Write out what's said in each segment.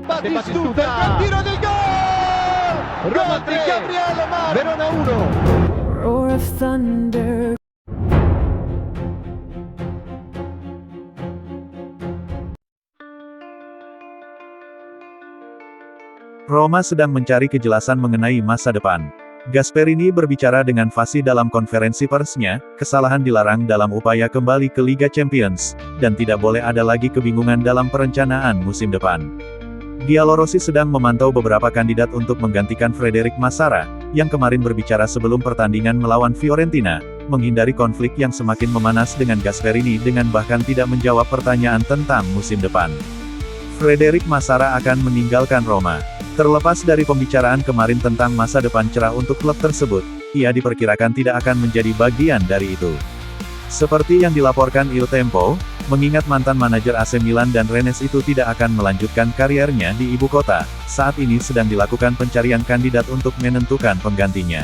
Batistuta, il tiro del gol! Gol di Gabriele Mar, Verona 1. Roar of thunder. Roma sedang mencari kejelasan mengenai masa depan. Gasperini berbicara dengan fasih dalam konferensi persnya, kesalahan dilarang dalam upaya kembali ke Liga Champions, dan tidak boleh ada lagi kebingungan dalam perencanaan musim depan. Giallorossi sedang memantau beberapa kandidat untuk menggantikan Frederic Massara, yang kemarin berbicara sebelum pertandingan melawan Fiorentina, menghindari konflik yang semakin memanas dengan Gasperini dengan bahkan tidak menjawab pertanyaan tentang musim depan. Frederic Massara akan meninggalkan Roma. Terlepas dari pembicaraan kemarin tentang masa depan cerah untuk klub tersebut, ia diperkirakan tidak akan menjadi bagian dari itu. Seperti yang dilaporkan Il Tempo, mengingat mantan manajer AC Milan dan Rennes itu tidak akan melanjutkan kariernya di ibu kota, saat ini sedang dilakukan pencarian kandidat untuk menentukan penggantinya.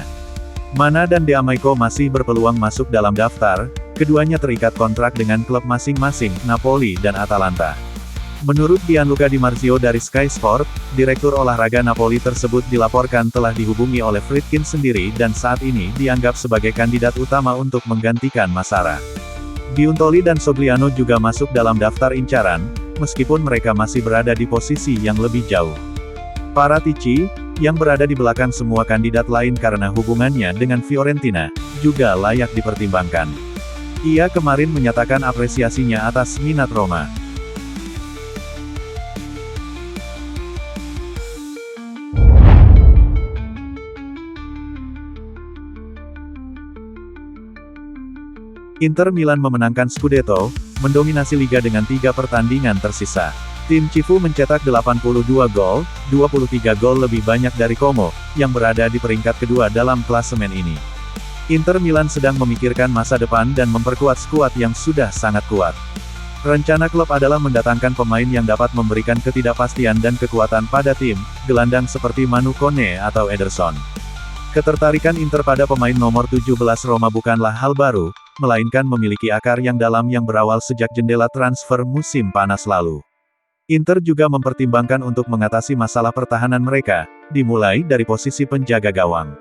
Mana dan De Amico masih berpeluang masuk dalam daftar, keduanya terikat kontrak dengan klub masing-masing, Napoli dan Atalanta. Menurut Gianluca Di Marzio dari Sky Sport, direktur olahraga Napoli tersebut dilaporkan telah dihubungi oleh Friedkin sendiri dan saat ini dianggap sebagai kandidat utama untuk menggantikan Massara. Giuntoli dan Sogliano juga masuk dalam daftar incaran, meskipun mereka masih berada di posisi yang lebih jauh. Paratici, yang berada di belakang semua kandidat lain karena hubungannya dengan Fiorentina, juga layak dipertimbangkan. Ia kemarin menyatakan apresiasinya atas minat Roma. Inter Milan memenangkan Scudetto, mendominasi liga dengan 3 pertandingan tersisa. Tim Cifu mencetak 82 gol, 23 gol lebih banyak dari Como, yang berada di peringkat kedua dalam klasemen ini. Inter Milan sedang memikirkan masa depan dan memperkuat skuad yang sudah sangat kuat. Rencana klub adalah mendatangkan pemain yang dapat memberikan ketidakpastian dan kekuatan pada tim, gelandang seperti Manu Kone atau Ederson. Ketertarikan Inter pada pemain nomor 17 Roma bukanlah hal baru, melainkan memiliki akar yang dalam yang berawal sejak jendela transfer musim panas lalu. Inter juga mempertimbangkan untuk mengatasi masalah pertahanan mereka, dimulai dari posisi penjaga gawang.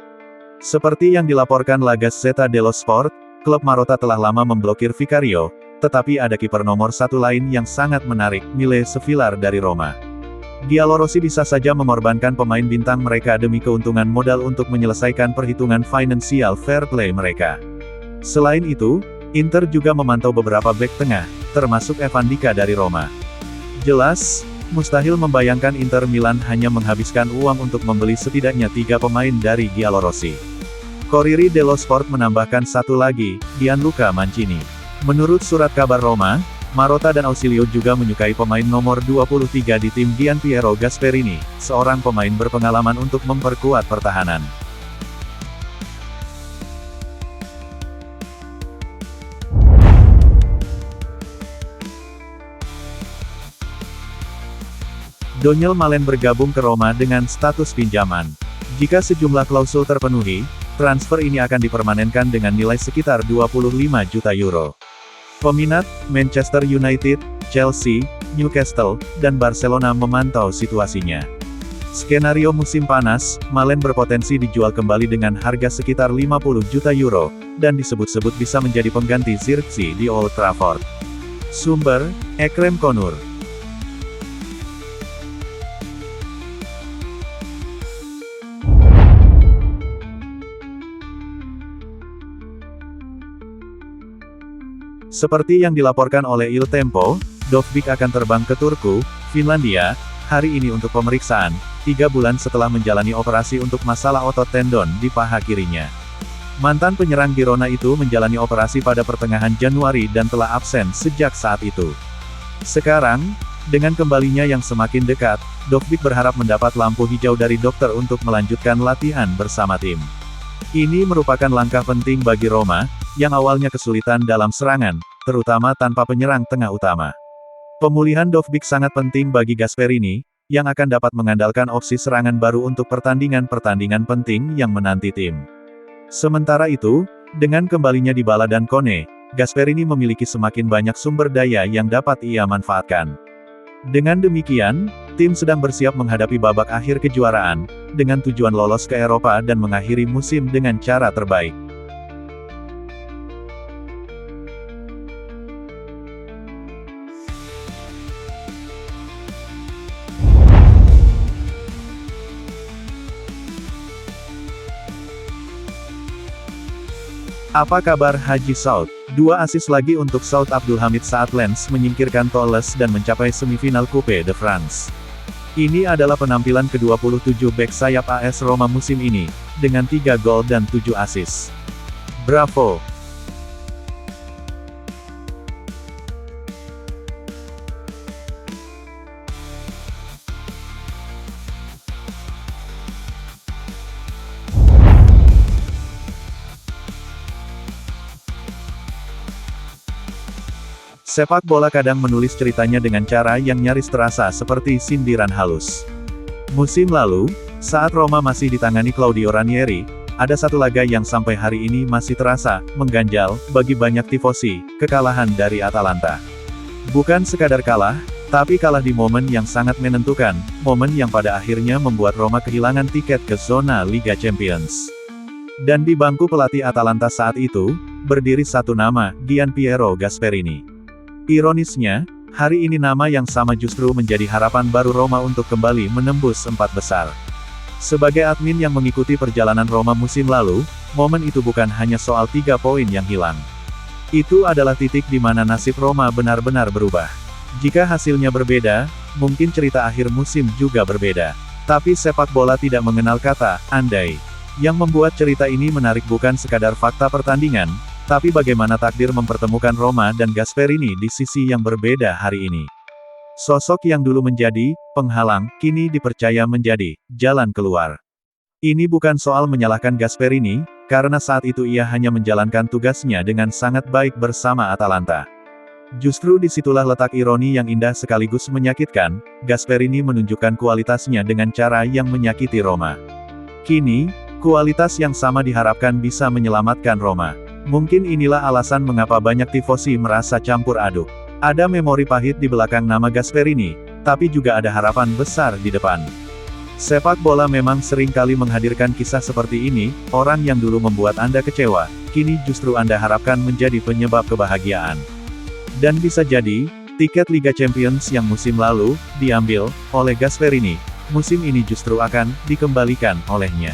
Seperti yang dilaporkan La Gazzetta dello Sport, klub Marotta telah lama memblokir Vicario, tetapi ada kiper nomor 1 lain yang sangat menarik, Mile Sevillar dari Roma. Giallorossi bisa saja mengorbankan pemain bintang mereka demi keuntungan modal untuk menyelesaikan perhitungan financial fair play mereka. Selain itu, Inter juga memantau beberapa bek tengah, termasuk Evan Dika dari Roma. Jelas, mustahil membayangkan Inter Milan hanya menghabiskan uang untuk membeli setidaknya 3 pemain dari Giallorossi. Corriere dello Sport menambahkan satu lagi, Gianluca Mancini. Menurut surat kabar Roma, Marotta dan Ausilio juga menyukai pemain nomor 23 di tim Gianpiero Gasperini, seorang pemain berpengalaman untuk memperkuat pertahanan. Daniel Malen bergabung ke Roma dengan status pinjaman. Jika sejumlah klausul terpenuhi, transfer ini akan dipermanenkan dengan nilai sekitar 25 juta euro. Peminat, Manchester United, Chelsea, Newcastle, dan Barcelona memantau situasinya. Skenario musim panas, Malen berpotensi dijual kembali dengan harga sekitar 50 juta euro, dan disebut-sebut bisa menjadi pengganti Zirkzee di Old Trafford. Sumber, Ekrem Konur. Seperti yang dilaporkan oleh Il Tempo, Dovbyk akan terbang ke Turku, Finlandia, hari ini untuk pemeriksaan, 3 bulan setelah menjalani operasi untuk masalah otot tendon di paha kirinya. Mantan penyerang Girona itu menjalani operasi pada pertengahan Januari dan telah absen sejak saat itu. Sekarang, dengan kembalinya yang semakin dekat, Dovbyk berharap mendapat lampu hijau dari dokter untuk melanjutkan latihan bersama tim. Ini merupakan langkah penting bagi Roma, yang awalnya kesulitan dalam serangan, terutama tanpa penyerang tengah utama. Pemulihan Dovbyk sangat penting bagi Gasperini, yang akan dapat mengandalkan opsi serangan baru untuk pertandingan-pertandingan penting yang menanti tim. Sementara itu, dengan kembalinya Dybala dan Kone, Gasperini memiliki semakin banyak sumber daya yang dapat ia manfaatkan. Dengan demikian, Tim sedang bersiap menghadapi babak akhir kejuaraan, dengan tujuan lolos ke Eropa dan mengakhiri musim dengan cara terbaik. Apa kabar Haji Saud? 2 asis lagi untuk Saud Abdul Hamid saat Lens menyingkirkan Toulouse dan mencapai semifinal Coupe de France. Ini adalah penampilan ke-27 bek sayap AS Roma musim ini, dengan 3 gol dan 7 asis. Bravo! Sepak bola kadang menulis ceritanya dengan cara yang nyaris terasa seperti sindiran halus. Musim lalu, saat Roma masih ditangani Claudio Ranieri, ada satu laga yang sampai hari ini masih terasa mengganjal bagi banyak tifosi, kekalahan dari Atalanta. Bukan sekadar kalah, tapi kalah di momen yang sangat menentukan, momen yang pada akhirnya membuat Roma kehilangan tiket ke zona Liga Champions. Dan di bangku pelatih Atalanta saat itu, berdiri satu nama, Gianpiero Gasperini. Ironisnya, hari ini nama yang sama justru menjadi harapan baru Roma untuk kembali menembus 4 besar. Sebagai admin yang mengikuti perjalanan Roma musim lalu, momen itu bukan hanya soal 3 poin yang hilang. Itu adalah titik di mana nasib Roma benar-benar berubah. Jika hasilnya berbeda, mungkin cerita akhir musim juga berbeda. Tapi sepak bola tidak mengenal kata andai. Yang membuat cerita ini menarik bukan sekadar fakta pertandingan, tapi bagaimana takdir mempertemukan Roma dan Gasperini di sisi yang berbeda hari ini. Sosok yang dulu menjadi penghalang, kini dipercaya menjadi jalan keluar. Ini bukan soal menyalahkan Gasperini, karena saat itu ia hanya menjalankan tugasnya dengan sangat baik bersama Atalanta. Justru disitulah letak ironi yang indah sekaligus menyakitkan, Gasperini menunjukkan kualitasnya dengan cara yang menyakiti Roma. Kini, kualitas yang sama diharapkan bisa menyelamatkan Roma. Mungkin inilah alasan mengapa banyak tifosi merasa campur aduk. Ada memori pahit di belakang nama Gasperini, tapi juga ada harapan besar di depan. Sepak bola memang sering kali menghadirkan kisah seperti ini, orang yang dulu membuat Anda kecewa, kini justru Anda harapkan menjadi penyebab kebahagiaan. Dan bisa jadi, tiket Liga Champions yang musim lalu diambil oleh Gasperini, musim ini justru akan dikembalikan olehnya.